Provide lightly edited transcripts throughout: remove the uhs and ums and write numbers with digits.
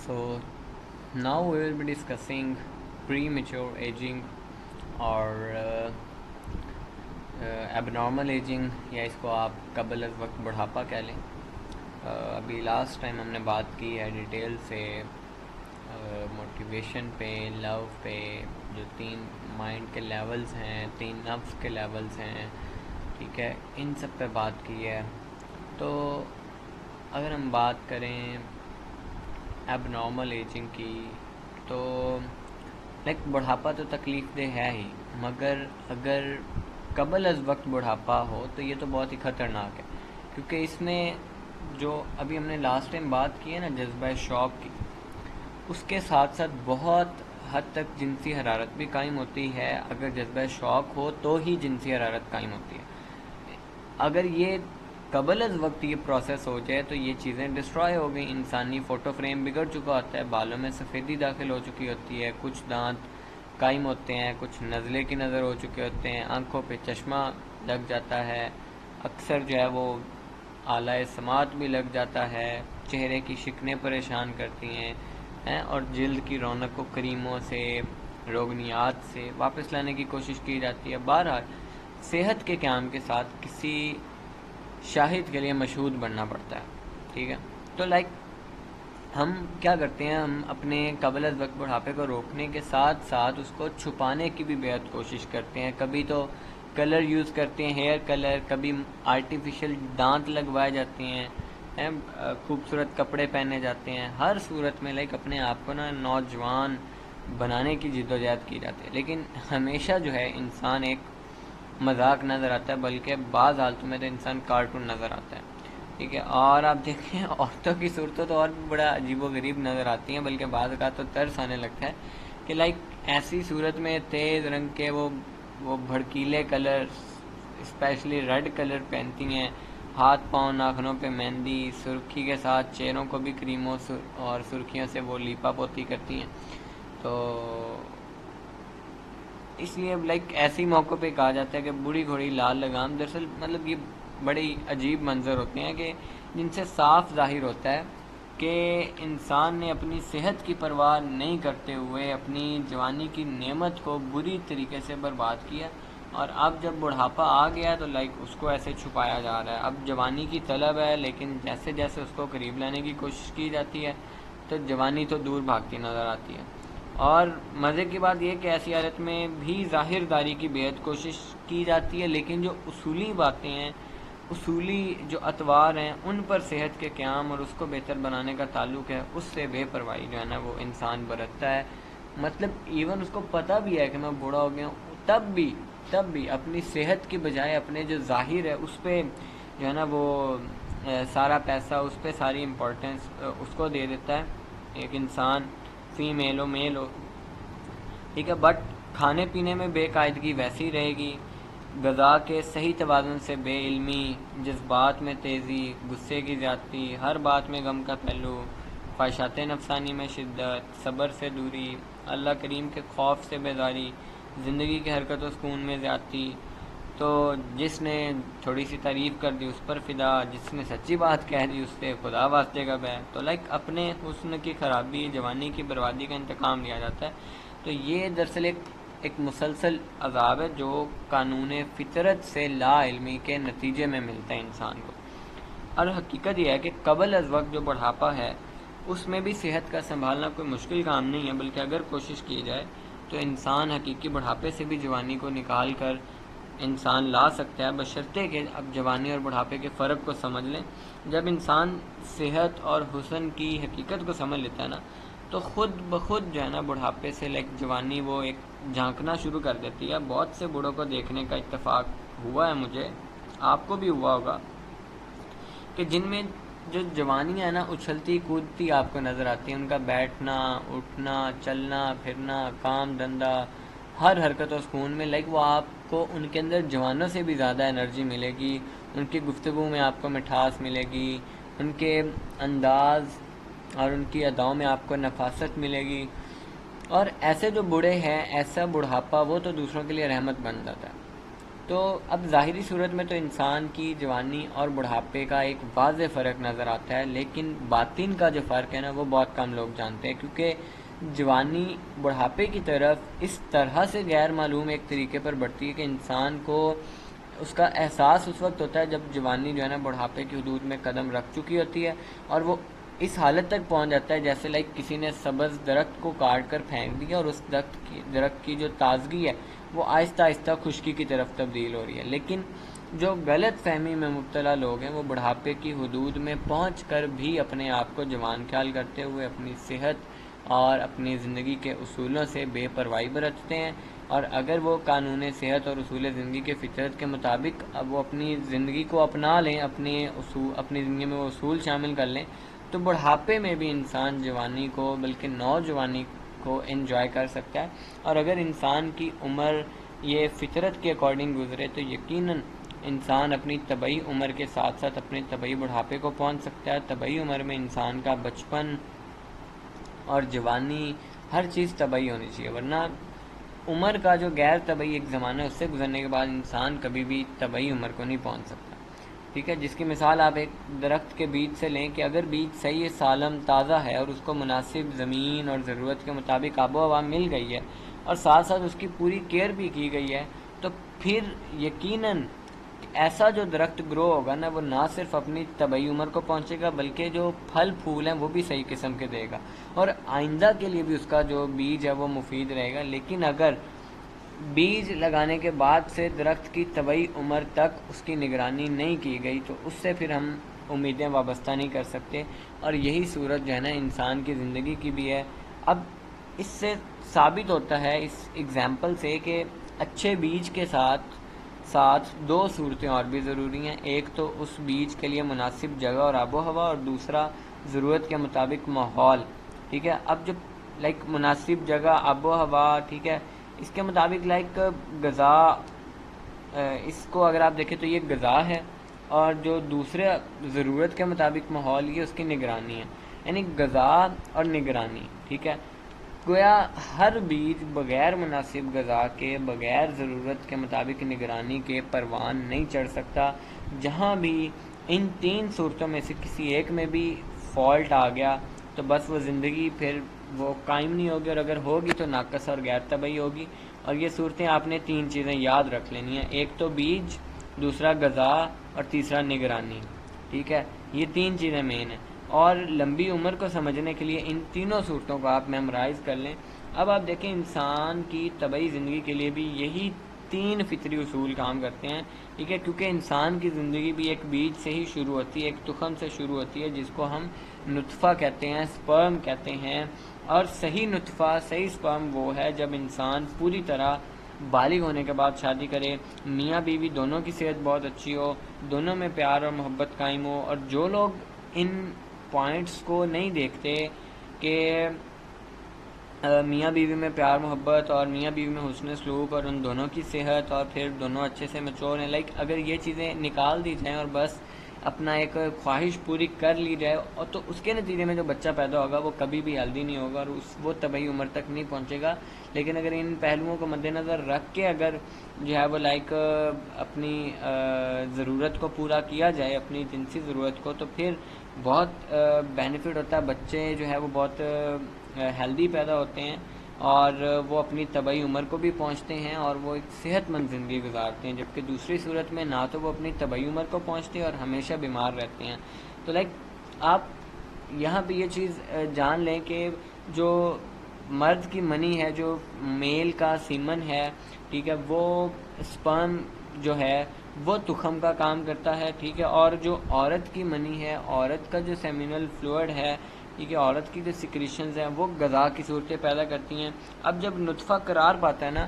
So now we will be discussing premature aging اور abnormal aging یا اس کو آپ قبل از وقت بڑھاپا کہہ لیں. ابھی لاسٹ ٹائم ہم نے بات کی ہے ڈیٹیل سے موٹیویشن پہ، لو پہ، جو 3 مائنڈ کے لیولز ہیں، 3 نفس کے لیولز ہیں، ٹھیک ہے، ان سب پہ بات کی ہے. تو اگر ہم بات کریں ایب نارمل ایجنگ کی تو بڑھاپا تو تکلیف دہ ہے ہی، مگر اگر قبل از وقت بڑھاپا ہو تو یہ تو بہت ہی خطرناک ہے، کیونکہ اس میں جو ابھی ہم نے لاسٹ ٹائم بات کی ہے نا جذبہ شوق کی، اس کے ساتھ ساتھ بہت حد تک جنسی حرارت بھی قائم ہوتی ہے. اگر جذبہ شوق ہو تو ہی جنسی حرارت قائم ہوتی ہے. اگر یہ قبل از وقت یہ پروسیس ہو جائے تو یہ چیزیں ڈسٹرائے ہو گئیں. انسانی فوٹو فریم بگڑ چکا ہوتا ہے، بالوں میں سفیدی داخل ہو چکی ہوتی ہے، کچھ دانت قائم ہوتے ہیں، کچھ نزلے کی نظر ہو چکے ہوتے ہیں، آنکھوں پہ چشمہ لگ جاتا ہے، اکثر جو ہے وہ آلہ سماعت بھی لگ جاتا ہے، چہرے کی شکنیں پریشان کرتی ہیں اور جلد کی رونق کو کریموں سے، روغنیات سے واپس لانے کی کوشش کی جاتی ہے. بہرحال صحت کے قیام کے ساتھ کسی شاہد کے لیے مشہود بننا پڑتا ہے، ٹھیک ہے. تو ہم کیا کرتے ہیں، ہم اپنے قبل از وقت بڑھاپے کو روکنے کے ساتھ ساتھ اس کو چھپانے کی بھی بہت کوشش کرتے ہیں. کبھی تو کلر یوز کرتے ہیں، ہیئر کلر، کبھی آرٹیفیشل دانت لگوائے جاتے ہیں، خوبصورت کپڑے پہنے جاتے ہیں. ہر صورت میں اپنے آپ کو نوجوان بنانے کی جدوجہد کی جاتی ہے. لیکن ہمیشہ جو ہے انسان ایک مذاق نظر آتا ہے، بلکہ بعض حالتوں میں تو انسان کارٹون نظر آتا ہے، ٹھیک ہے. اور آپ دیکھیں عورتوں کی صورتیں تو اور بھی بڑا عجیب و غریب نظر آتی ہیں، بلکہ بعض اوقات تو ترس آنے لگتا ہے کہ ایسی صورت میں تیز رنگ کے وہ بھڑکیلے کلر، اسپیشلی ریڈ کلر پہنتی ہیں، ہاتھ پاؤں ناخنوں پہ مہندی، سرخی کے ساتھ چہروں کو بھی کریموں اور سرخیوں سے وہ لیپا پوتی کرتی ہیں. تو اس لیے ایسی موقع پہ کہا جاتا ہے کہ بوڑھی گھوڑی لال لگام. دراصل یہ بڑے عجیب منظر ہوتے ہیں کہ جن سے صاف ظاہر ہوتا ہے کہ انسان نے اپنی صحت کی پرواہ نہیں کرتے ہوئے اپنی جوانی کی نعمت کو بری طریقے سے برباد کیا، اور اب جب بڑھاپا آ گیا تو اس کو ایسے چھپایا جا رہا ہے. اب جوانی کی طلب ہے، لیکن جیسے جیسے اس کو قریب لانے کی کوشش کی جاتی ہے تو جوانی تو دور بھاگتی نظر آتی ہے. اور مزے کی بات یہ کہ ایسی حالت میں بھی ظاہر داری کی بے حد کوشش کی جاتی ہے، لیکن جو اصولی باتیں ہیں، اصولی جو اطوار ہیں، ان پر صحت کے قیام اور اس کو بہتر بنانے کا تعلق ہے، اس سے بے پرواہی جو ہے نا وہ انسان برتتا ہے. ایون اس کو پتہ بھی ہے کہ میں بوڑھا ہو گیا ہوں، تب بھی اپنی صحت کی بجائے اپنے جو ظاہر ہے اس پہ جو ہے نا وہ سارا پیسہ، اس پہ ساری امپورٹنس اس کو دے دیتا ہے ایک انسان، فیمیل ہو میل ہو، ٹھیک ہے. بٹ کھانے پینے میں بے قاعدگی ویسی رہے گی، غذا کے صحیح توازن سے بے علمی، جذبات میں تیزی، غصے کی زیادتی، ہر بات میں غم کا پہلو، خواہشات نفسانی میں شدت، صبر سے دوری، اللہ کریم کے خوف سے بیداری، زندگی کی حرکت و سکون میں زیادتی. تو جس نے تھوڑی سی تعریف کر دی اس پر فدا، جس نے سچی بات کہہ دی اس سے خدا واسطے کا بے. تو اپنے حسن کی خرابی، جوانی کی بربادی کا انتقام لیا جاتا ہے. تو یہ دراصل ایک مسلسل عذاب ہے جو قانون فطرت سے لا علمی کے نتیجے میں ملتا ہے انسان کو. اور حقیقت یہ ہے کہ قبل از وقت جو بڑھاپا ہے اس میں بھی صحت کا سنبھالنا کوئی مشکل کام نہیں ہے، بلکہ اگر کوشش کی جائے تو انسان حقیقی بڑھاپے سے بھی جوانی کو نکال کر انسان لا سکتا ہے، بشرطے کہ اب جوانی اور بڑھاپے کے فرق کو سمجھ لیں. جب انسان صحت اور حسن کی حقیقت کو سمجھ لیتا ہے نا تو خود بخود جو ہے نا بڑھاپے سے جوانی وہ ایک جھانکنا شروع کر دیتی ہے. بہت سے بوڑھوں کو دیکھنے کا اتفاق ہوا ہے مجھے، آپ کو بھی ہوا ہوگا، کہ جن میں جو جوانیاں نا اچھلتی کودتی آپ کو نظر آتی ہیں. ان کا بیٹھنا، اٹھنا، چلنا پھرنا، کام دھندا، ہر حرکت و سکون میں وہ آپ کو ان کے اندر جوانوں سے بھی زیادہ انرجی ملے گی. ان کی گفتگو میں آپ کو مٹھاس ملے گی، ان کے انداز اور ان کی اداؤں میں آپ کو نفاست ملے گی. اور ایسے جو بوڑھے ہیں، ایسا بڑھاپا وہ تو دوسروں کے لیے رحمت بن جاتا ہے. تو اب ظاہری صورت میں تو انسان کی جوانی اور بڑھاپے کا ایک واضح فرق نظر آتا ہے، لیکن باطن کا جو فرق ہے نا وہ بہت کم لوگ جانتے ہیں، کیونکہ جوانی بڑھاپے کی طرف اس طرح سے غیر معلوم ایک طریقے پر بڑھتی ہے کہ انسان کو اس کا احساس اس وقت ہوتا ہے جب جوانی جو ہے نا بڑھاپے کی حدود میں قدم رکھ چکی ہوتی ہے، اور وہ اس حالت تک پہنچ جاتا ہے جیسے کسی نے سبز درخت کو کاٹ کر پھینک دیا اور اس درخت کی جو تازگی ہے وہ آہستہ آہستہ خشکی کی طرف تبدیل ہو رہی ہے۔ لیکن جو غلط فہمی میں مبتلا لوگ ہیں وہ بڑھاپے کی حدود میں پہنچ کر بھی اپنے آپ کو جوان خیال کرتے ہوئے اپنی صحت اور اپنی زندگی کے اصولوں سے بے پرواہی برتتے ہیں، اور اگر وہ قانون صحت اور اصول زندگی کے فطرت کے مطابق اب وہ اپنی زندگی کو اپنا لیں، اپنی زندگی میں وہ اصول شامل کر لیں، تو بڑھاپے میں بھی انسان جوانی کو بلکہ نوجوانی کو انجوائے کر سکتا ہے۔ اور اگر انسان کی عمر یہ فطرت کے اکارڈنگ گزرے تو یقیناً انسان اپنی طبعی عمر کے ساتھ ساتھ اپنے طبعی بڑھاپے کو پہنچ سکتا ہے۔ طبعی عمر میں انسان کا بچپن اور جوانی ہر چیز طبعی ہونی چاہیے، ورنہ عمر کا جو غیر طبعی ایک زمانہ ہے اس سے گزرنے کے بعد انسان کبھی بھی طبعی عمر کو نہیں پہنچ سکتا، ٹھیک ہے؟ جس کی مثال آپ ایک درخت کے بیج سے لیں کہ اگر بیج صحیح سالم تازہ ہے اور اس کو مناسب زمین اور ضرورت کے مطابق آب و ہوا مل گئی ہے اور ساتھ ساتھ اس کی پوری کیئر بھی کی گئی ہے، تو پھر یقیناً ایسا جو درخت گرو ہوگا نا وہ نہ صرف اپنی طبعی عمر کو پہنچے گا بلکہ جو پھل پھول ہیں وہ بھی صحیح قسم کے دے گا، اور آئندہ کے لیے بھی اس کا جو بیج ہے وہ مفید رہے گا۔ لیکن اگر بیج لگانے کے بعد سے درخت کی طبعی عمر تک اس کی نگرانی نہیں کی گئی تو اس سے پھر ہم امیدیں وابستہ نہیں کر سکتے، اور یہی صورت جو ہے نا انسان کی زندگی کی بھی ہے۔ اب اس سے ثابت ہوتا ہے اس اگزامپل سے کہ اچھے بیج کے ساتھ دو صورتیں اور بھی ضروری ہیں، ایک تو اس بیج کے لیے مناسب جگہ اور آب و ہوا، اور دوسرا ضرورت کے مطابق ماحول، ٹھیک ہے؟ اب جب مناسب جگہ آب و ہوا، ٹھیک ہے، اس کے مطابق غذا، اس کو اگر آپ دیکھیں تو یہ غذا ہے، اور جو دوسرے ضرورت کے مطابق ماحول یہ اس کی نگرانی ہے، یعنی غذا اور نگرانی، ٹھیک ہے؟ گویا ہر بیج بغیر مناسب غذا کے، بغیر ضرورت کے مطابق نگرانی کے پروان نہیں چڑھ سکتا۔ جہاں بھی ان تین صورتوں میں سے کسی ایک میں بھی فالٹ آ گیا تو بس وہ زندگی پھر وہ قائم نہیں ہوگی، اور اگر ہوگی تو ناقص اور غیر طبعی ہوگی۔ اور یہ صورتیں آپ نے تین چیزیں یاد رکھ لینی ہیں، ایک تو بیج، دوسرا غذا، اور تیسرا نگرانی، ٹھیک ہے؟ یہ تین چیزیں مین ہیں، اور لمبی عمر کو سمجھنے کے لیے ان تینوں صورتوں کو آپ میمورائز کر لیں۔ اب آپ دیکھیں انسان کی طبعی زندگی کے لیے بھی یہی تین فطری اصول کام کرتے ہیں، ٹھیک ہے؟ کیونکہ انسان کی زندگی بھی ایک بیج سے ہی شروع ہوتی ہے، ایک تخم سے شروع ہوتی ہے جس کو ہم نطفہ کہتے ہیں، سپرم کہتے ہیں، اور صحیح نطفہ، صحیح سپرم وہ ہے جب انسان پوری طرح بالغ ہونے کے بعد شادی کرے، میاں بیوی دونوں کی صحت بہت اچھی ہو، دونوں میں پیار اور محبت قائم ہو۔ اور جو لوگ ان پوائنٹس کو نہیں دیکھتے کہ میاں بیوی میں پیار محبت اور میاں بیوی میں حسن سلوک اور ان دونوں کی صحت اور پھر دونوں اچھے سے میچور ہیں، اگر یہ چیزیں نکال دی جائیں اور بس اپنا ایک خواہش پوری کر لی جائے، اور تو اس کے نتیجے میں جو بچہ پیدا ہوگا وہ کبھی بھی ہیلدی نہیں ہوگا اور وہ طبعی عمر تک نہیں پہنچے گا۔ لیکن اگر ان پہلوؤں کو مد نظر رکھ کے اگر جو ہے وہ اپنی ضرورت کو پورا کیا جائے، اپنی جنسی ضرورت کو، تو پھر بہت بینیفٹ ہوتا ہے، بچے جو ہے وہ بہت ہیلدی پیدا ہوتے ہیں اور وہ اپنی طبعی عمر کو بھی پہنچتے ہیں اور وہ ایک صحت مند زندگی گزارتے ہیں، جبکہ دوسری صورت میں نہ تو وہ اپنی طبعی عمر کو پہنچتے اور ہمیشہ بیمار رہتے ہیں۔ تو آپ یہاں پہ یہ چیز جان لیں کہ جو مرد کی منی ہے، جو میل کا سیمن ہے، ٹھیک ہے، وہ سپرم جو ہے وہ تخم کا کام کرتا ہے، ٹھیک ہے، اور جو عورت کی منی ہے، عورت کا جو سیمینل فلوئڈ ہے، ٹھیک ہے، عورت کی جو سیکریشنز ہیں وہ غذا کی صورتیں پیدا کرتی ہیں۔ اب جب نطفہ قرار پاتا ہے نا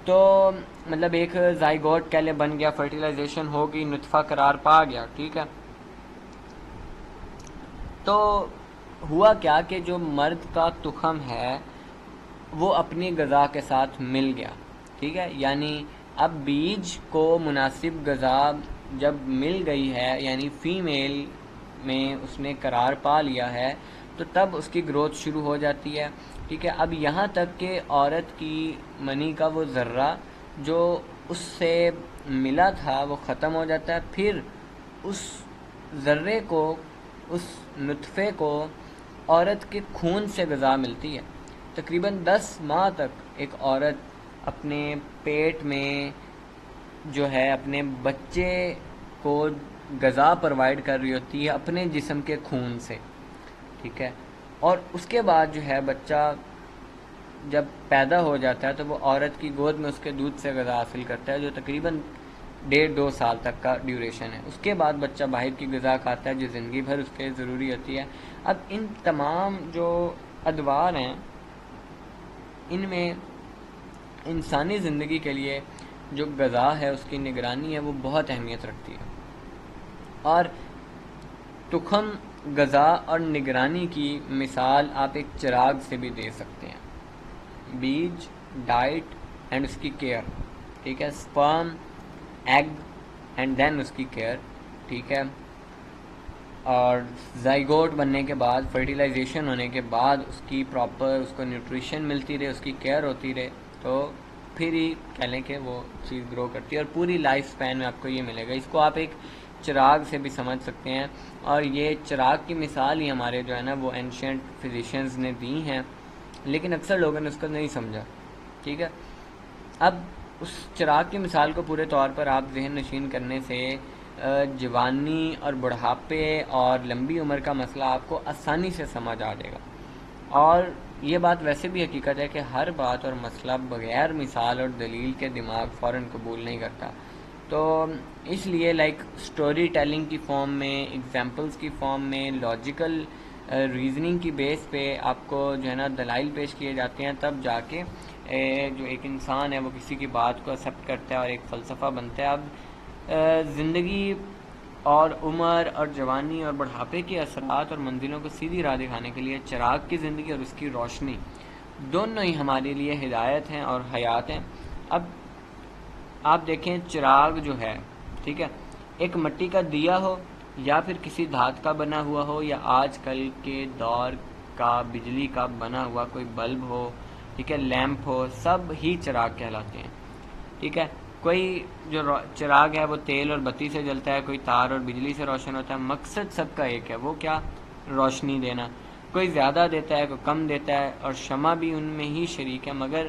تو ایک زائگوٹ کہلے بن گیا، فرٹیلائزیشن ہوگی، نطفہ قرار پا گیا، ٹھیک ہے، تو ہوا کیا کہ جو مرد کا تخم ہے وہ اپنی غذا کے ساتھ مل گیا، ٹھیک ہے، یعنی اب بیج کو مناسب غذا جب مل گئی ہے، یعنی فیمیل میں اس نے قرار پا لیا ہے، تو تب اس کی گروتھ شروع ہو جاتی ہے، ٹھیک ہے۔ اب یہاں تک کہ عورت کی منی کا وہ ذرہ جو اس سے ملا تھا وہ ختم ہو جاتا ہے، پھر اس ذرے کو، اس نطفے کو عورت کے خون سے غذا ملتی ہے۔ تقریباً 10 ماہ تک ایک عورت اپنے پیٹ میں جو ہے اپنے بچے کو غذا پرووائڈ کر رہی ہوتی ہے اپنے جسم کے خون سے، ٹھیک ہے۔ اور اس کے بعد جو ہے بچہ جب پیدا ہو جاتا ہے تو وہ عورت کی گود میں اس کے دودھ سے غذا حاصل کرتا ہے، جو تقریباً 1.5-2 سال تک کا ڈیوریشن ہے۔ اس کے بعد بچہ باہر کی غذا کھاتا ہے جو زندگی بھر اس کے ضروری ہوتی ہے۔ اب ان تمام جو ادوار ہیں ان میں انسانی زندگی کے لیے جو غذا ہے اس کی نگرانی ہے وہ بہت اہمیت رکھتی ہے، اور تخم غذا اور نگرانی کی مثال آپ ایک چراغ سے بھی دے سکتے ہیں۔ بیج، ڈائٹ اینڈ اس کی کیئر، ٹھیک ہے، سپرم، ایگ اینڈ دین اس کی کیئر، ٹھیک ہے، اور زائگوٹ بننے کے بعد، فرٹیلائزیشن ہونے کے بعد اس کی پراپر اس کو نیوٹریشن ملتی رہے، اس کی کیئر ہوتی رہے، تو پھر ہی کہہ لیں کہ وہ چیز گرو کرتی ہے، اور پوری لائف سپین میں آپ کو یہ ملے گا۔ اس کو آپ ایک چراغ سے بھی سمجھ سکتے ہیں، اور یہ چراغ کی مثال ہی ہمارے جو ہے نا وہ اینشینٹ فزیشینز نے دی ہیں، لیکن اکثر لوگوں نے اس کو نہیں سمجھا، ٹھیک ہے۔ اب اس چراغ کی مثال کو پورے طور پر آپ ذہن نشین کرنے سے جوانی اور بڑھاپے اور لمبی عمر کا مسئلہ آپ کو آسانی سے سمجھ آ جائے گا، اور یہ بات ویسے بھی حقیقت ہے کہ ہر بات اور مسئلہ بغیر مثال اور دلیل کے دماغ فوراً قبول نہیں کرتا، تو اس لیے سٹوری ٹیلنگ کی فارم میں، ایگزامپلس کی فارم میں، لاجیکل ریزننگ کی بیس پہ آپ کو جو ہے نا دلائل پیش کیے جاتے ہیں، تب جا کے جو ایک انسان ہے وہ کسی کی بات کو ایکسیپٹ کرتا ہے اور ایک فلسفہ بنتا ہے۔ اب زندگی اور عمر اور جوانی اور بڑھاپے کے اثرات اور منزلوں کو سیدھی راہ دکھانے کے لیے چراغ کی زندگی اور اس کی روشنی دونوں ہی ہمارے لیے ہدایت ہیں اور حیات ہیں۔ اب آپ دیکھیں چراغ جو ہے، ٹھیک ہے، ایک مٹی کا دیا ہو یا پھر کسی دھات کا بنا ہوا ہو، یا آج کل کے دور کا بجلی کا بنا ہوا کوئی بلب ہو، ٹھیک ہے، لیمپ ہو، سب ہی چراغ کہلاتے ہیں، ٹھیک ہے۔ کوئی جو چراغ ہے وہ تیل اور بتی سے جلتا ہے، کوئی تار اور بجلی سے روشن ہوتا ہے، مقصد سب کا ایک ہے، وہ کیا؟ روشنی دینا۔ کوئی زیادہ دیتا ہے، کوئی کم دیتا ہے، اور شمع بھی ان میں ہی شریک ہے، مگر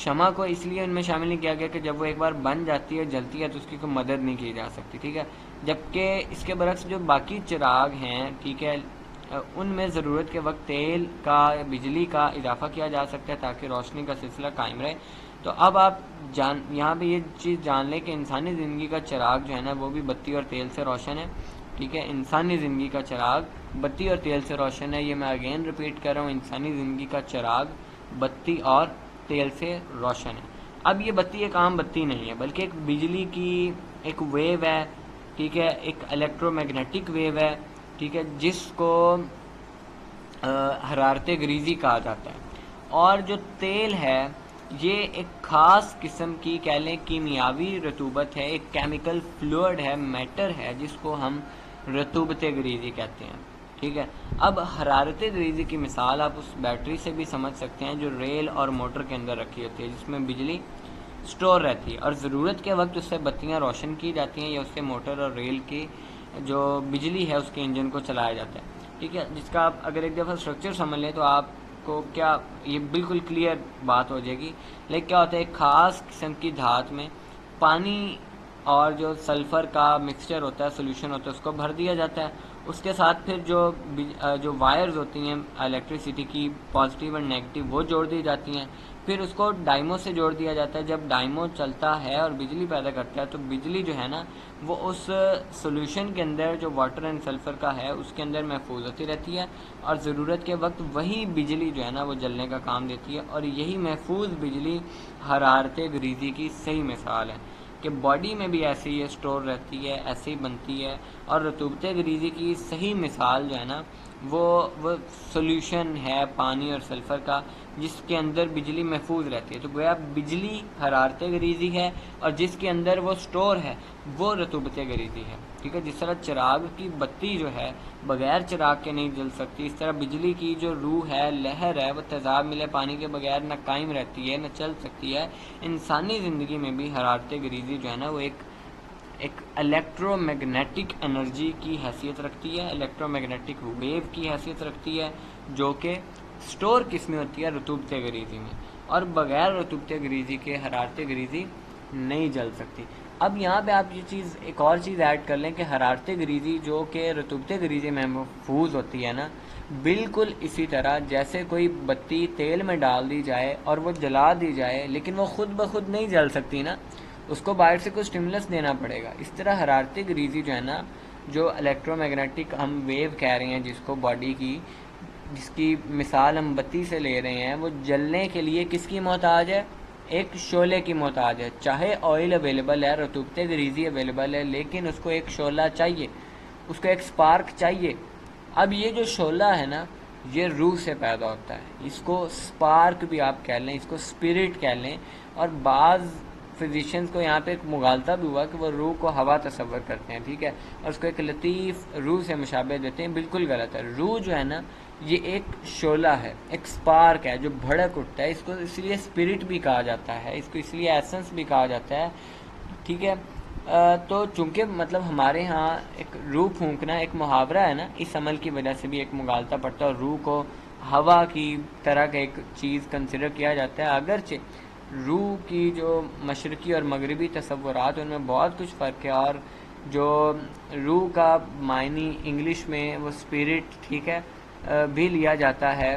شمع کو اس لیے ان میں شامل نہیں کیا گیا کہ جب وہ ایک بار بن جاتی ہے، جلتی ہے، تو اس کی کوئی مدد نہیں کی جا سکتی، ٹھیک ہے۔ جبکہ اس کے برعکس جو باقی چراغ ہیں، ٹھیک ہے، ان میں ضرورت کے وقت تیل کا، بجلی کا اضافہ کیا جا سکتا ہے تاکہ روشنی کا سلسلہ قائم رہے۔ تو اب آپ یہاں پہ یہ چیز جان لیں کہ انسانی زندگی کا چراغ جو ہے نا وہ بھی بتی اور تیل سے روشن ہے، ٹھیک ہے۔ انسانی زندگی کا چراغ بتی اور تیل سے روشن ہے، یہ میں اگین ریپیٹ کر رہا ہوں، انسانی زندگی کا چراغ بتی اور تیل سے روشن ہے۔ اب یہ بتی ایک عام بتی نہیں ہے، بلکہ ایک بجلی کی ایک ویو ہے، ٹھیک ہے، ایک الیکٹرو میگنیٹک ویو ہے، ٹھیک ہے، جس کو حرارت گریزی کہا جاتا ہے۔ اور جو تیل ہے یہ ایک خاص قسم کی کہہ لیں کیمیاوی رطوبت ہے، ایک کیمیکل فلوئڈ ہے، میٹر ہے، جس کو ہم رطوبت گریزی کہتے ہیں، ٹھیک ہے۔ اب حرارت گریزی کی مثال آپ اس بیٹری سے بھی سمجھ سکتے ہیں جو ریل اور موٹر کے اندر رکھی ہوتی ہے، جس میں بجلی سٹور رہتی ہے، اور ضرورت کے وقت اس سے بتیاں روشن کی جاتی ہیں، یا اس سے موٹر اور ریل کی جو بجلی ہے اس کے انجن کو چلایا جاتا ہے، ٹھیک ہے۔ جس کا آپ اگر ایک دفعہ اسٹرکچر سمجھ لیں تو آپ کو کیا یہ بالکل کلیئر بات ہو جائے گی۔ لیکن کیا ہوتا ہے، ایک خاص قسم کی دھات میں پانی اور جو سلفر کا مکسچر ہوتا ہے، سولوشن ہوتا ہے، اس کو بھر دیا جاتا ہے، اس کے ساتھ پھر جو وائرز ہوتی ہیں الیکٹریسٹی کی پازیٹیو اور نیگیٹو وہ جوڑ دی جاتی ہیں، پھر اس کو ڈائمو سے جوڑ دیا جاتا ہے۔ جب ڈائمو چلتا ہے اور بجلی پیدا کرتا ہے تو بجلی جو ہے نا وہ اس سولوشن کے اندر جو واٹر اینڈ سلفر کا ہے اس کے اندر محفوظ ہوتی رہتی ہے، اور ضرورت کے وقت وہی بجلی جو ہے نا وہ جلنے کا کام دیتی ہے، اور یہی محفوظ بجلی حرارت گریزی کی صحیح مثال ہے کہ باڈی میں بھی ایسے ہی اسٹور رہتی ہے، ایسے ہی بنتی ہے، اور رطوبت گریزی کی صحیح مثال جو ہے نا وہ سولوشن ہے پانی اور سلفر کا، جس کے اندر بجلی محفوظ رہتی ہے۔ تو گویا بجلی حرارت گریزی ہے، اور جس کے اندر وہ سٹور ہے وہ رطوبت گریزی ہے۔ ٹھیک ہے، جس طرح چراغ کی بتی جو ہے بغیر چراغ کے نہیں جل سکتی، اس طرح بجلی کی جو روح ہے، لہر ہے، وہ تیزاب ملے پانی کے بغیر نہ قائم رہتی ہے نہ چل سکتی ہے۔ انسانی زندگی میں بھی حرارت گریزی جو ہے نا وہ ایک الیکٹرو میگنیٹک انرجی کی حیثیت رکھتی ہے، الیکٹرو میگنیٹک ویو کی حیثیت رکھتی ہے، جو کہ سٹور کس میں ہوتی ہے؟ رطوبت گریزی میں، اور بغیر رطوبت گریزی کے حرارت گریزی نہیں جل سکتی۔ اب یہاں پہ آپ یہ چیز ایک اور چیز ایڈ کر لیں کہ حرارت گریزی جو کہ رطوبت گریزی میں محفوظ ہوتی ہے نا، بالکل اسی طرح جیسے کوئی بتی تیل میں ڈال دی جائے اور وہ جلا دی جائے لیکن وہ خود بخود نہیں جل سکتی نا، اس کو باہر سے کوئی سٹیمولس دینا پڑے گا۔ اس طرح حرارت گریزی جو ہے نا، جو الیکٹرو میگنیٹک ہم ویو کہہ رہے ہیں جس کو باڈی کی، جس کی مثال ہم بتی سے لے رہے ہیں، وہ جلنے کے لیے کس کی محتاج ہے؟ ایک شعلے کی محتاج ہے۔ چاہے آئل اویلیبل ہے، رطوبت گریزی اویلیبل ہے، لیکن اس کو ایک شعلہ چاہیے، اس کو ایک سپارک چاہیے۔ اب یہ جو شعلہ ہے نا، یہ روح سے پیدا ہوتا ہے، اس کو سپارک بھی آپ کہہ لیں، اس کو اسپرٹ کہہ لیں، اور بعض فزیشینز کو یہاں پہ ایک مغالطہ بھی ہوا کہ وہ روح کو ہوا تصور کرتے ہیں، ٹھیک ہے، اور اس کو ایک لطیف روح سے مشابہ دیتے ہیں، بالکل غلط ہے۔ روح جو ہے نا یہ ایک شعلہ ہے، ایک سپارک ہے جو بھڑک اٹھتا ہے، اس کو اس لیے اسپرٹ بھی کہا جاتا ہے، اس کو اس لیے ایسنس بھی کہا جاتا ہے، ٹھیک ہے۔ تو چونکہ مطلب ہمارے ہاں ایک روح پھونکنا ایک محاورہ ہے نا، اس عمل کی وجہ سے بھی ایک مغالطہ پڑتا ہے، اور روح کو ہوا کی طرح کا ایک چیز کنسیڈر کیا جاتا ہے، اگرچہ روح کی جو مشرقی اور مغربی تصورات ان میں بہت کچھ فرق ہے، اور جو روح کا معنی انگلش میں وہ اسپرٹ، ٹھیک ہے، بھی لیا جاتا ہے،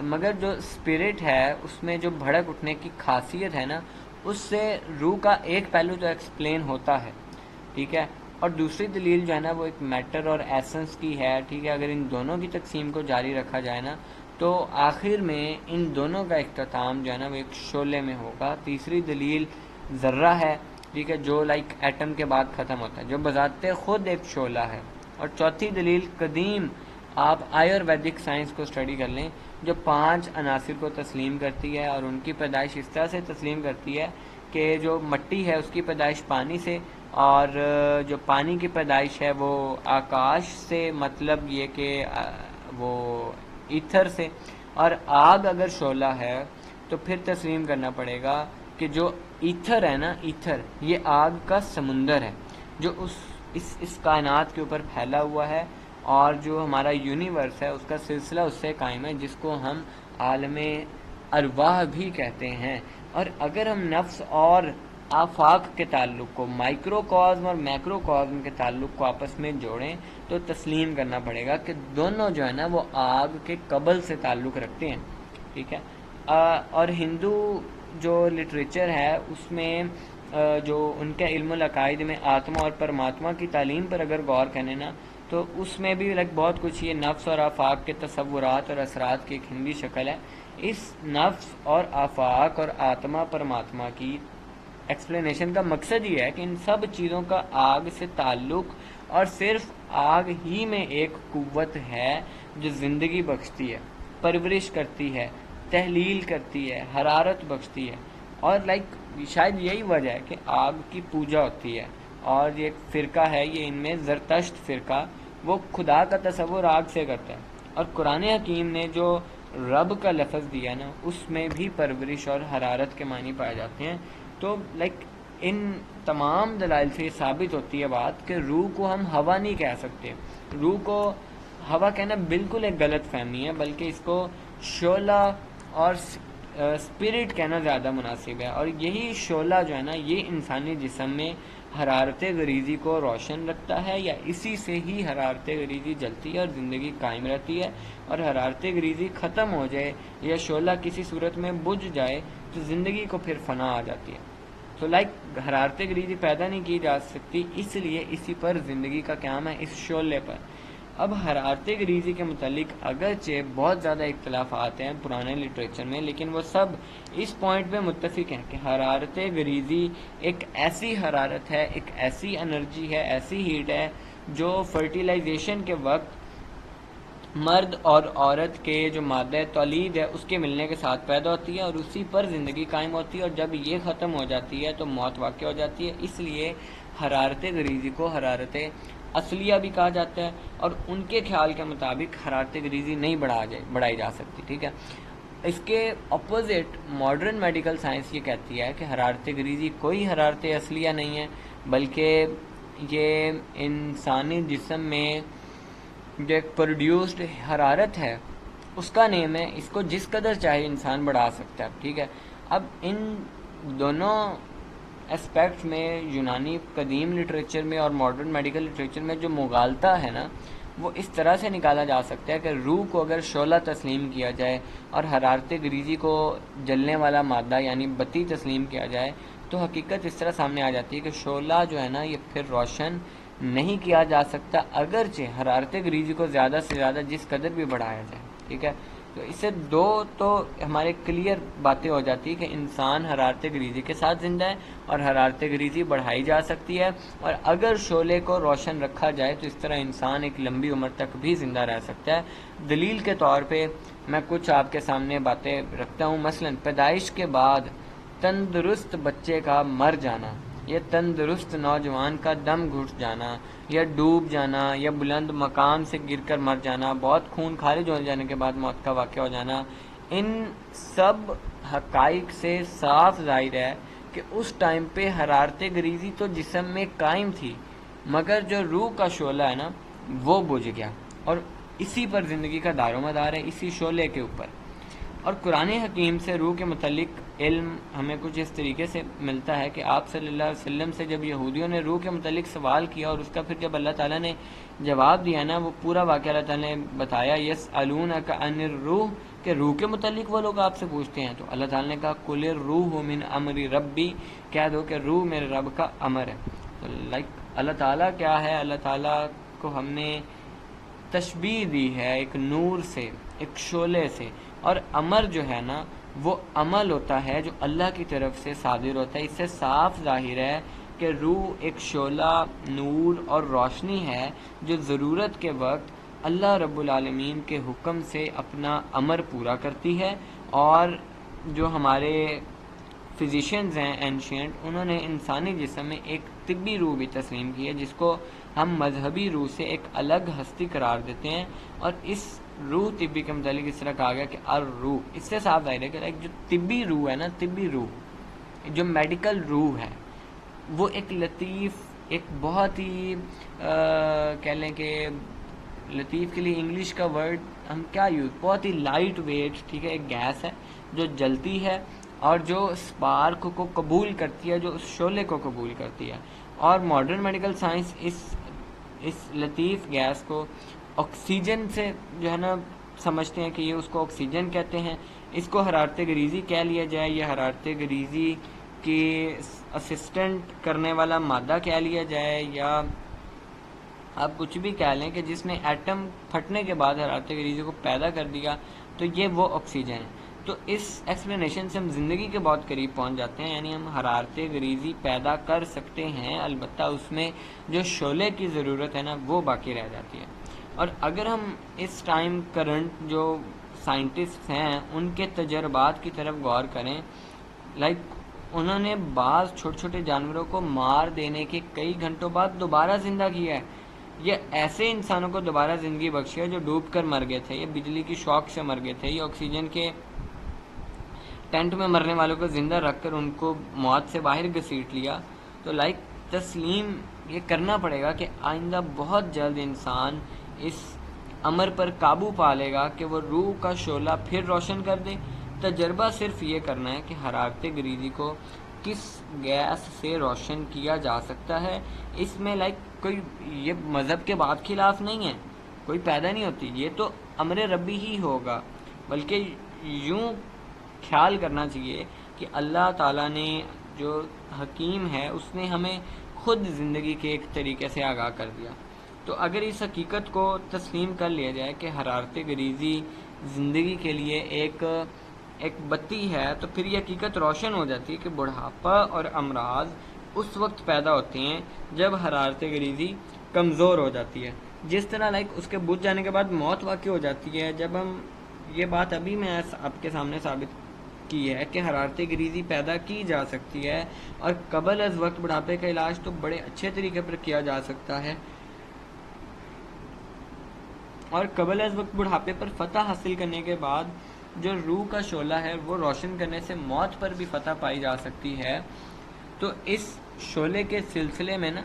مگر جو اسپرٹ ہے اس میں جو بھڑک اٹھنے کی خاصیت ہے نا، اس سے روح کا ایک پہلو تو ایکسپلین ہوتا ہے، ٹھیک ہے، اور دوسری دلیل جو ہے نا وہ ایک میٹر اور ایسنس کی ہے، ٹھیک ہے۔ اگر ان دونوں کی تقسیم کو جاری رکھا جائے نا تو آخر میں ان دونوں کا اختتام جو ہے نا وہ ایک شعلے میں ہوگا۔ تیسری دلیل ذرہ ہے، ٹھیک ہے، جو لائک ایٹم کے بعد ختم ہوتا ہے، جو بذات خود ایک شعلہ ہے۔ اور چوتھی دلیل قدیم آپ آیورویدک سائنس کو اسٹڈی کر لیں، جو 5 عناصر کو تسلیم کرتی ہے، اور ان کی پیدائش اس طرح سے تسلیم کرتی ہے کہ جو مٹی ہے اس کی پیدائش پانی سے، اور جو پانی کی پیدائش ہے وہ آکاش سے، مطلب یہ کہ وہ ایتھر سے، اور آگ اگر شعلہ ہے تو پھر تسلیم کرنا پڑے گا کہ جو ایتھر ہے نا، ایتھر یہ آگ کا سمندر ہے جو اس کائنات کے اوپر پھیلا ہوا ہے، اور جو ہمارا یونیورس ہے اس کا سلسلہ اس سے قائم ہے، جس کو ہم عالم ارواح بھی کہتے ہیں۔ اور اگر ہم نفس اور آفاق کے تعلق کو، مائکرو کازم اور میکرو کازم کے تعلق کو آپس میں جوڑیں تو تسلیم کرنا پڑے گا کہ دونوں جو ہے نا وہ آگ کے قبل سے تعلق رکھتے ہیں، ٹھیک ہے۔ اور ہندو جو لٹریچر ہے اس میں جو ان کے علم العقائد میں آتما اور پرماتما کی تعلیم پر اگر غور کریں نا تو اس میں بھی بہت کچھ یہ نفس اور آفاق کے تصورات اور اثرات کی ایک ہندی شکل ہے۔ اس نفس اور آفاق اور آتما پرماتما کی ایکسپلینیشن کا مقصد یہ ہے کہ ان سب چیزوں کا آگ سے تعلق، اور صرف آگ ہی میں ایک قوت ہے جو زندگی بخشتی ہے، پرورش کرتی ہے، تحلیل کرتی ہے، حرارت بخشتی ہے، اور شاید یہی وجہ ہے کہ آگ کی پوجا ہوتی ہے۔ اور یہ ایک فرقہ ہے، یہ ان میں زرتشت فرقہ، وہ خدا کا تصور آگ سے کرتا ہے، اور قرآن حکیم نے جو رب کا لفظ دیا نا اس میں بھی پرورش اور حرارت کے معنی پائے جاتے ہیں۔ تو ان تمام دلائل سے یہ ثابت ہوتی ہے بات کہ روح کو ہم ہوا نہیں کہہ سکتے، روح کو ہوا کہنا بالکل ایک غلط فہمی ہے، بلکہ اس کو شعلہ اور اسپرٹ کہنا زیادہ مناسب ہے۔ اور یہی شعلہ جو ہے نا یہ انسانی جسم میں حرارت غریزی کو روشن رکھتا ہے، یا اسی سے ہی حرارت غریزی جلتی ہے اور زندگی قائم رہتی ہے، اور حرارت غریزی ختم ہو جائے یا شعلہ کسی صورت میں بجھ جائے تو زندگی کو پھر فنا آ جاتی ہے۔ تو حرارت غریزی پیدا نہیں کی جا سکتی، اس لیے اسی پر زندگی کا قیام ہے، اس شعلے پر۔ اب حرارت غریزی کے متعلق اگرچہ بہت زیادہ اختلافات ہیں پرانے لٹریچر میں، لیکن وہ سب اس پوائنٹ پہ متفق ہیں کہ حرارت غریزی ایک ایسی حرارت ہے، ایک ایسی انرجی ہے، ایسی ہیٹ ہے جو فرٹیلائزیشن کے وقت مرد اور عورت کے جو مادہ تولید ہے اس کے ملنے کے ساتھ پیدا ہوتی ہے، اور اسی پر زندگی قائم ہوتی ہے، اور جب یہ ختم ہو جاتی ہے تو موت واقع ہو جاتی ہے۔ اس لیے حرارت غریزی کو حرارت اصلیہ بھی کہا جاتا ہے، اور ان کے خیال کے مطابق حرارت غریزی نہیں بڑھائی جا سکتی، ٹھیک ہے۔ اس کے اپوزٹ ماڈرن میڈیکل سائنس یہ کہتی ہے کہ حرارت غریزی کوئی حرارت اصلیہ نہیں ہے، بلکہ یہ انسانی جسم میں جو ایک پروڈیوسڈ حرارت ہے اس کا نیم ہے، اس کو جس قدر چاہے انسان بڑھا سکتا ہے، ٹھیک ہے۔ اب ان دونوں اسپیکٹس میں یونانی قدیم لٹریچر میں اور ماڈرن میڈیکل لٹریچر میں جو مغالطہ ہے نا، وہ اس طرح سے نکالا جا سکتا ہے کہ روح کو اگر شعلہ تسلیم کیا جائے اور حرارت غریزی کو جلنے والا مادہ یعنی بتی تسلیم کیا جائے، تو حقیقت اس طرح سامنے آ جاتی ہے کہ شعلہ جو ہے نا یہ پھر روشن نہیں کیا جا سکتا، اگرچہ حرارت غریزی کو زیادہ سے زیادہ جس قدر بھی بڑھایا جائے، ٹھیک ہے۔ تو اس سے دو تو ہمارے کلیئر باتیں ہو جاتی ہے کہ انسان حرارت غریزی کے ساتھ زندہ ہے اور حرارت غریزی بڑھائی جا سکتی ہے، اور اگر شعلے کو روشن رکھا جائے تو اس طرح انسان ایک لمبی عمر تک بھی زندہ رہ سکتا ہے۔ دلیل کے طور پہ میں کچھ آپ کے سامنے باتیں رکھتا ہوں، مثلا پیدائش کے بعد تندرست بچے کا مر جانا، یا تندرست نوجوان کا دم گھٹ جانا، یا ڈوب جانا، یا بلند مقام سے گر کر مر جانا، بہت خون خارج ہو جانے کے بعد موت کا واقعہ ہو جانا، ان سب حقائق سے صاف ظاہر ہے کہ اس ٹائم پہ حرارت غریزی تو جسم میں قائم تھی، مگر جو روح کا شعلہ ہے نا وہ بجھ گیا، اور اسی پر زندگی کا دار و مدار ہے، اسی شعلے کے اوپر۔ اور قرآن حکیم سے روح کے متعلق علم ہمیں کچھ اس طریقے سے ملتا ہے کہ آپ صلی اللہ علیہ وسلم سے جب یہودیوں نے روح کے متعلق سوال کیا اور اس کا پھر جب اللہ تعالیٰ نے جواب دیا نا، وہ پورا واقعہ اللہ تعالیٰ نے بتایا، یسألونک عن الروح، کہ روح کے متعلق وہ لوگ آپ سے پوچھتے ہیں، تو اللہ تعالیٰ نے کہا قل الروح من امر ربی، کہہ دو کہ روح میرے رب کا امر ہے۔ تو اللہ تعالیٰ کیا ہے، اللہ تعالیٰ کو ہم نے تشبیہ دی ہے ایک نور سے، ایک شعلے سے، اور امر جو ہے نا وہ عمل ہوتا ہے جو اللہ کی طرف سے صادر ہوتا ہے۔ اس سے صاف ظاہر ہے کہ روح ایک شعلہ نور اور روشنی ہے جو ضرورت کے وقت اللہ رب العالمین کے حکم سے اپنا امر پورا کرتی ہے، اور جو ہمارے فزیشینز ہیں اینشینٹ، انہوں نے انسانی جسم میں ایک طبی روح بھی تسلیم کی ہے جس کو ہم مذہبی روح سے ایک الگ ہستی قرار دیتے ہیں، اور اس روح طبی کے متعلق اس طرح کہا گیا کہ الروح، اس سے صاف ظاہر ہے کہ ایک جو طبی روح ہے نا، طبی روح جو میڈیکل روح ہے، وہ ایک لطیف، ایک بہت ہی کہہ لیں کہ لطیف کے لیے انگلش کا ورڈ ہم کیا یوز، بہت ہی لائٹ ویٹ، ٹھیک ہے، ایک گیس ہے جو جلتی ہے اور جو سپارک کو قبول کرتی ہے، جو اس شعلے کو قبول کرتی ہے۔ اور ماڈرن میڈیکل سائنس اس لطیف گیس کو آکسیجن سے جو ہے نا سمجھتے ہیں کہ یہ اس کو آکسیجن کہتے ہیں، اس کو حرارت غریزی کہہ لیا جائے، یہ حرارت غریزی کی اسسٹنٹ کرنے والا مادہ کہہ لیا جائے، یا آپ کچھ بھی کہہ لیں کہ جس نے ایٹم پھٹنے کے بعد حرارت غریزی کو پیدا کر دیا، تو یہ وہ آکسیجن ہے۔ تو اس ایکسپلینیشن سے ہم زندگی کے بہت قریب پہنچ جاتے ہیں، یعنی ہم حرارت غریزی پیدا کر سکتے ہیں، البتہ اس میں جو شعلے کی ضرورت ہے نا وہ باقی رہ جاتی ہے۔ اور اگر ہم اس ٹائم کرنٹ جو سائنٹسٹ ہیں ان کے تجربات کی طرف غور کریں، انہوں نے بعض چھوٹے چھوٹے جانوروں کو مار دینے کے کئی گھنٹوں بعد دوبارہ زندہ کیا ہے، یہ ایسے انسانوں کو دوبارہ زندگی بخشی ہے جو ڈوب کر مر گئے تھے، یہ بجلی کی شاک سے مر گئے تھے، یہ آکسیجن کے ٹینٹ میں مرنے والوں کو زندہ رکھ کر ان کو موت سے باہر گھسیٹ لیا۔ تو تسلیم یہ کرنا پڑے گا کہ آئندہ بہت جلد انسان اس امر پر قابو پا لے گا کہ وہ روح کا شعلہ پھر روشن کر دے۔ تجربہ صرف یہ کرنا ہے کہ حرارت غریزی کو کس گیس سے روشن کیا جا سکتا ہے، اس میں کوئی یہ مذہب کے بعد خلاف نہیں ہے، کوئی پیدا نہیں ہوتی، یہ تو امر ربی ہی ہوگا، بلکہ یوں خیال کرنا چاہیے کہ اللہ تعالیٰ نے جو حکیم ہے اس نے ہمیں خود زندگی کے ایک طریقے سے آگاہ کر دیا۔ تو اگر اس حقیقت کو تسلیم کر لیا جائے کہ حرارت غریزی زندگی کے لیے ایک بتی ہے، تو پھر یہ حقیقت روشن ہو جاتی ہے کہ بڑھاپا اور امراض اس وقت پیدا ہوتے ہیں جب حرارت غریزی کمزور ہو جاتی ہے، جس طرح اس کے بجھ جانے کے بعد موت واقع ہو جاتی ہے۔ جب ہم یہ بات ابھی میں آپ کے سامنے ثابت کی ہے کہ حرارت غریزی پیدا کی جا سکتی ہے، اور قبل از وقت بڑھاپے کا علاج تو بڑے اچھے طریقے پر کیا جا سکتا ہے، اور قبل از وقت بڑھاپے پر فتح حاصل کرنے کے بعد جو روح کا شعلہ ہے وہ روشن کرنے سے موت پر بھی فتح پائی جا سکتی ہے. تو اس شعلے کے سلسلے میں نا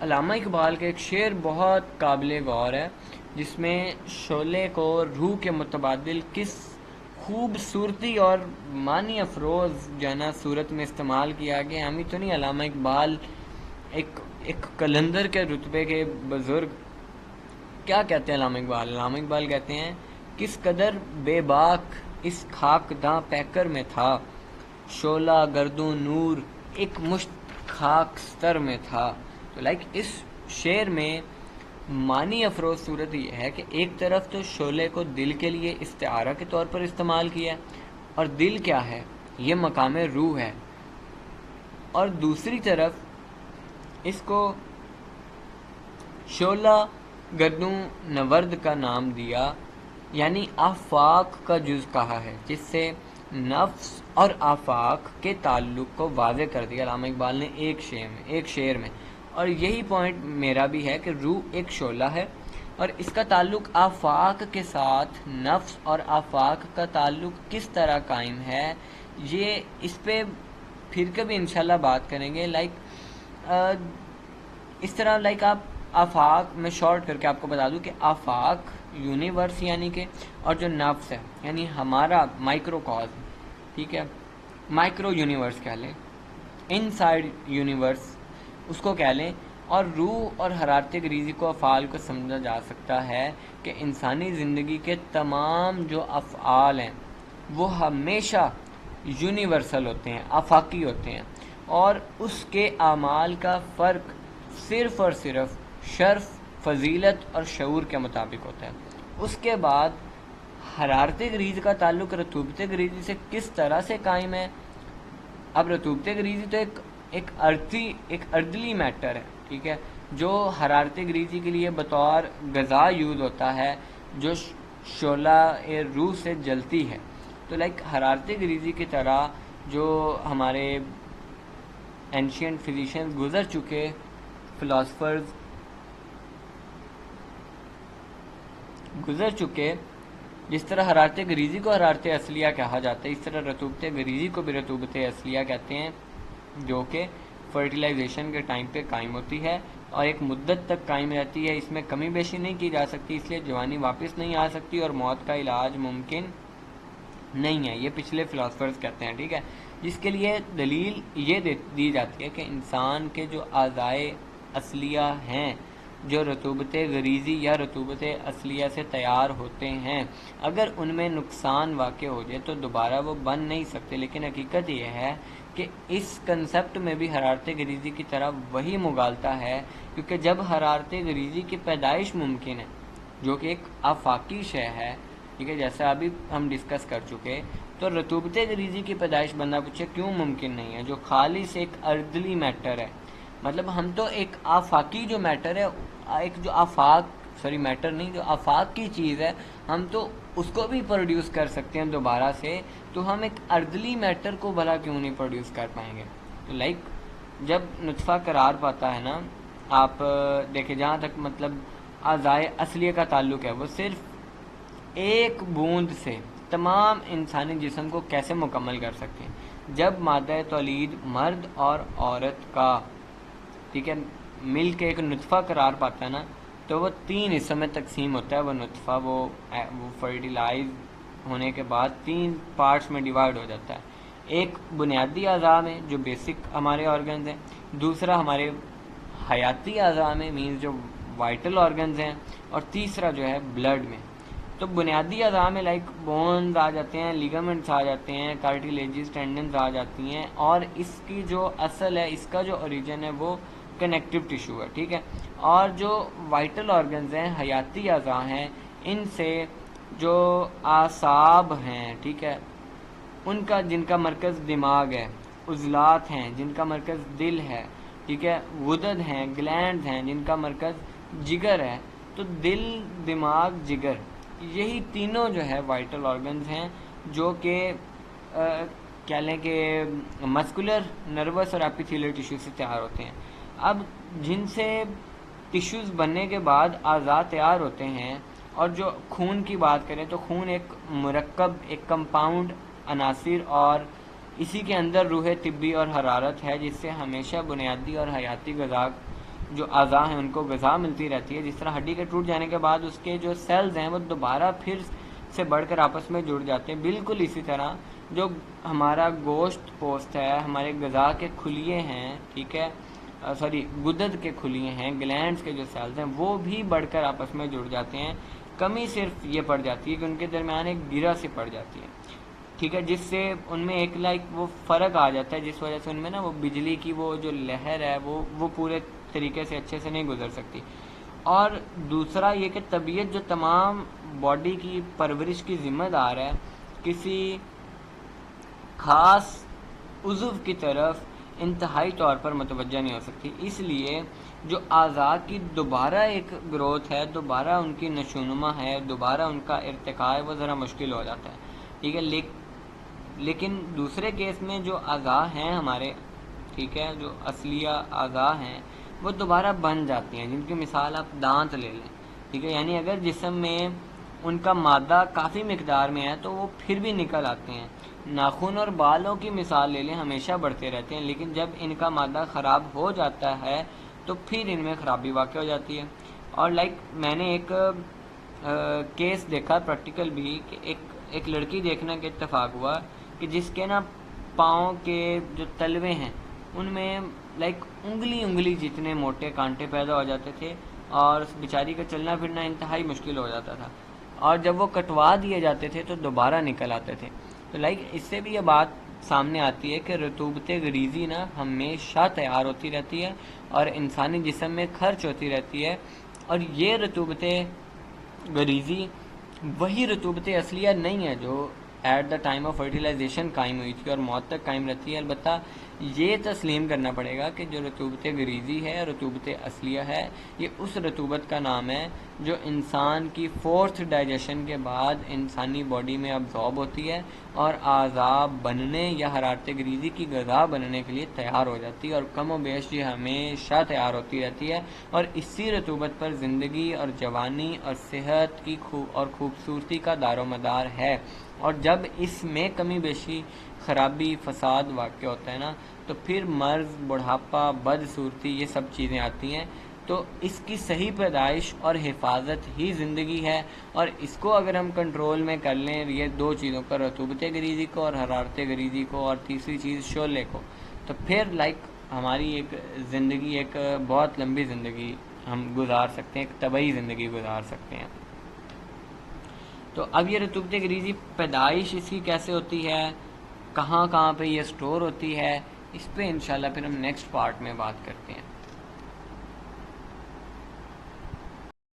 علامہ اقبال کا ایک شعر بہت قابل غور ہے، جس میں شعلے کو روح کے متبادل کس خوبصورتی اور معنی افروز جو ہے نا صورت میں استعمال کیا گیا. ہم ہی تو نہیں، علامہ اقبال ایک کلندر کے رتبے کے بزرگ. کیا کہتے ہیں علامہ اقبال کہتے ہیں کس قدر بے باک اس خاک داں پیکر میں تھا، شعلہ گردوں نور ایک مشت خاک ستر میں تھا. تو اس شعر میں معنی افروز صورت یہ ہے کہ ایک طرف تو شعلے کو دل کے لیے استعارہ کے طور پر استعمال کیا، اور دل کیا ہے؟ یہ مقام روح ہے. اور دوسری طرف اس کو شعلہ گردوں نورد کا نام دیا، یعنی آفاق کا جز کہا ہے، جس سے نفس اور آفاق کے تعلق کو واضح کر دیا علامہ اقبال نے ایک شعر میں. اور یہی پوائنٹ میرا بھی ہے کہ روح ایک شعلہ ہے، اور اس کا تعلق آفاق کے ساتھ نفس اور آفاق کا تعلق کس طرح قائم ہے، یہ اس پہ پھر کبھی انشاءاللہ بات کریں گے. اس طرح آپ آفاق میں شارٹ کر کے آپ کو بتا دوں کہ آفاق یونیورس یعنی کہ، اور جو نفس ہے یعنی ہمارا مائکرو کازم، ٹھیک ہے، مائکرو یونیورس کہہ لیں، ان سائڈ یونیورس اس کو کہہ لیں. اور روح اور حرارت غریزی کو افعال کو سمجھا جا سکتا ہے کہ انسانی زندگی کے تمام جو افعال ہیں وہ ہمیشہ یونیورسل ہوتے ہیں، آفاقی ہوتے ہیں، اور اس کے اعمال کا فرق صرف اور صرف شرف، فضیلت اور شعور کے مطابق ہوتا ہے. اس کے بعد حرارت غریزی کا تعلق رطوبت غریزی سے کس طرح سے قائم ہے. اب رطوبت غریزی تو ایک اردلی میٹر ہے، ٹھیک ہے، جو حرارت غریزی کے لیے بطور غذا یوز ہوتا ہے، جو شعلہ روح سے جلتی ہے. تو حرارت غریزی کی طرح جو ہمارے اینشینٹ فزیشین گزر چکے، فلاسفرز گزر چکے، جس طرح حرارت غریزی کو حرارت اصلیہ کہا جاتا ہے، اس طرح رطوبت غریزی کو بھی رطوبت اصلیہ کہتے ہیں، جو کہ فرٹیلائزیشن کے ٹائم پہ قائم ہوتی ہے اور ایک مدت تک قائم رہتی ہے. اس میں کمی بیشی نہیں کی جا سکتی، اس لیے جوانی واپس نہیں آ سکتی اور موت کا علاج ممکن نہیں ہے. یہ پچھلے فلاسفرز کہتے ہیں، ٹھیک ہے، جس کے لیے دلیل یہ دی جاتی ہے کہ انسان کے جو اعضائے اصلیہ ہیں، جو رطوبت غریزی یا رطوبت اصلیہ سے تیار ہوتے ہیں، اگر ان میں نقصان واقع ہو جائے تو دوبارہ وہ بن نہیں سکتے. لیکن حقیقت یہ ہے کہ اس کنسپٹ میں بھی حرارت غریزی کی طرح وہی مغالطہ ہے، کیونکہ جب حرارت غریزی کی پیدائش ممکن ہے، جو کہ ایک آفاقی شے ہے، ٹھیک ہے، جیسا ابھی ہم ڈسکس کر چکے، تو رطوبت غریزی کی پیدائش بندہ پوچھے کیوں ممکن نہیں ہے، جو خالص ایک اردلی میٹر ہے. مطلب ہم تو ایک آفاقی جو میٹر ہے، ایک جو میٹر نہیں، جو آفاق کی چیز ہے، ہم تو اس کو بھی پروڈیوس کر سکتے ہیں دوبارہ سے، تو ہم ایک اردلی میٹر کو بھلا کیوں نہیں پروڈیوس کر پائیں گے. تو جب نطفہ قرار پاتا ہے نا، آپ دیکھیں جہاں تک مطلب اعضائے اصلیہ کا تعلق ہے، وہ صرف ایک بوند سے تمام انسانی جسم کو کیسے مکمل کر سکتے ہیں. جب مادہ تولید مرد اور عورت کا، ٹھیک ہے، مل کے ایک نطفہ قرار پاتا ہے نا، تو وہ 3 حصوں میں تقسیم ہوتا ہے. وہ نطفہ وہ فرٹیلائز ہونے کے بعد 3 پارٹس میں ڈیوائیڈ ہو جاتا ہے. ایک بنیادی اعضاء میں جو بیسک ہمارے آرگنز ہیں، دوسرا ہمارے حیاتی اعضاء میں مینز جو وائٹل آرگنز ہیں، اور تیسرا جو ہے بلڈ میں. تو بنیادی اعضاء میں بونز آ جاتے ہیں، لیگامنٹس آ جاتے ہیں، کارٹیلیجز، ٹینڈنز آ جاتی ہیں، اور اس کی جو اصل ہے، اس کا جو اوریجن ہے وہ کنیکٹیو ٹیشو ہے، ٹھیک ہے. اور جو وائٹل آرگنز ہیں، حیاتی اعضاء ہیں، ان سے جو اعصاب ہیں، ٹھیک ہے، ان کا جن کا مرکز دماغ ہے، عضلات ہیں جن کا مرکز دل ہے، ٹھیک ہے، غدد ہیں، گلینڈز ہیں جن کا مرکز جگر ہے. تو دل، دماغ، جگر، یہی تینوں جو ہے وائٹل آرگنز ہیں، جو کہ کہہ لیں کہ مسکولر، نروس اور ایپیتھیلیل ٹیشو سے تیار ہوتے ہیں. اب جن سے ٹیشوز بننے کے بعد اعضاء تیار ہوتے ہیں، اور جو خون کی بات کریں تو خون ایک مرکب، ایک کمپاؤنڈ عناصر اور اسی کے اندر روح طبی اور حرارت ہے، جس سے ہمیشہ بنیادی اور حیاتی غذا جو اعضاء ہیں ان کو غذا ملتی رہتی ہے. جس طرح ہڈی کے ٹوٹ جانے کے بعد اس کے جو سیلز ہیں وہ دوبارہ پھر سے بڑھ کر آپس میں جڑ جاتے ہیں، بالکل اسی طرح جو ہمارا گوشت پوست ہے، ہمارے غذا کے خلیے ہیں، ٹھیک ہے، گدد کے خلیے ہیں، گلینڈز کے جو سیلز ہیں وہ بھی بڑھ کر آپس میں جڑ جاتے ہیں. کمی صرف یہ پڑ جاتی ہے کہ ان کے درمیان ایک گرہ سی پڑ جاتی ہے، ٹھیک ہے، جس سے ان میں ایک وہ فرق آ جاتا ہے، جس وجہ سے ان میں نا وہ بجلی کی وہ جو لہر ہے وہ پورے طریقے سے اچھے سے نہیں گزر سکتی. اور دوسرا یہ کہ طبیعت جو تمام باڈی کی پرورش کی ذمہ دار ہے، کسی خاص عضو کی طرف انتہائی طور پر متوجہ نہیں ہو سکتی. اس لیے جو اعضاء کی دوبارہ ایک گروتھ ہے، دوبارہ ان کی نشوونما ہے، دوبارہ ان کا ارتقاء ہے، وہ ذرا مشکل ہو جاتا ہے، ٹھیک ہے. لیکن دوسرے کیس میں جو اعضاء ہیں ہمارے، ٹھیک ہے، جو اصلیہ اعضاء ہیں وہ دوبارہ بن جاتی ہیں، جن کی مثال آپ دانت لے لیں، ٹھیک ہے. یعنی اگر جسم میں ان کا مادہ کافی مقدار میں ہے تو وہ پھر بھی نکل آتے ہیں. ناخن اور بالوں کی مثال لے لیں، ہمیشہ بڑھتے رہتے ہیں، لیکن جب ان کا مادہ خراب ہو جاتا ہے تو پھر ان میں خرابی واقع ہو جاتی ہے. اور میں نے ایک کیس دیکھا پریکٹیکل بھی، کہ ایک لڑکی دیکھنے کا اتفاق ہوا کہ جس کے نا پاؤں کے جو تلوے ہیں ان میں انگلی جتنے موٹے کانٹے پیدا ہو جاتے تھے، اور اس بیچاری کا چلنا پھرنا انتہائی مشکل ہو جاتا تھا. اور جب وہ کٹوا دیے جاتے تھے تو دوبارہ نکل آتے تھے. تو اس سے بھی یہ بات سامنے آتی ہے کہ رطوبت غریزی نا ہمیشہ تیار ہوتی رہتی ہے اور انسانی جسم میں خرچ ہوتی رہتی ہے. اور یہ رطوبت غریزی وہی رطوبت اصلیہ نہیں ہے جو at the time of fertilization قائم ہوئی تھی اور موت تک قائم رہتی ہے. البتہ یہ تسلیم کرنا پڑے گا کہ جو رطوبت غریزی ہے، رطوبت اصلیہ ہے، یہ اس رطوبت کا نام ہے جو انسان کی فورتھ ڈائجیشن کے بعد انسانی باڈی میں ابزارب ہوتی ہے اور اعضاء بننے یا حرارت غریزی کی غذا بننے کے لیے تیار ہو جاتی ہے، اور کم و بیش یہ ہمیشہ تیار ہوتی رہتی ہے. اور اسی رطوبت پر زندگی اور جوانی اور صحت کی اور خوبصورتی کا دار و مدار ہے. اور جب اس میں کمی بیشی، خرابی، فساد واقع ہوتا ہے نا تو پھر مرض، بڑھاپا، بدصورتی، یہ سب چیزیں آتی ہیں. تو اس کی صحیح پیدائش اور حفاظت ہی زندگی ہے. اور اس کو اگر ہم کنٹرول میں کر لیں، یہ دو چیزوں کو، رطوبت غریزی کو اور حرارت غریزی کو، اور تیسری چیز شعلے کو، تو پھر ہماری ایک زندگی، ایک بہت لمبی زندگی ہم گزار سکتے ہیں، ایک طبعی زندگی گزار سکتے ہیں. تو اب یہ رطوبت غریزی پیدائش اس کی کیسے ہوتی ہے، کہاں پہ یہ سٹور ہوتی ہے، اس پہ انشاءاللہ پھر ہم نیکسٹ پارٹ میں بات کرتے ہیں.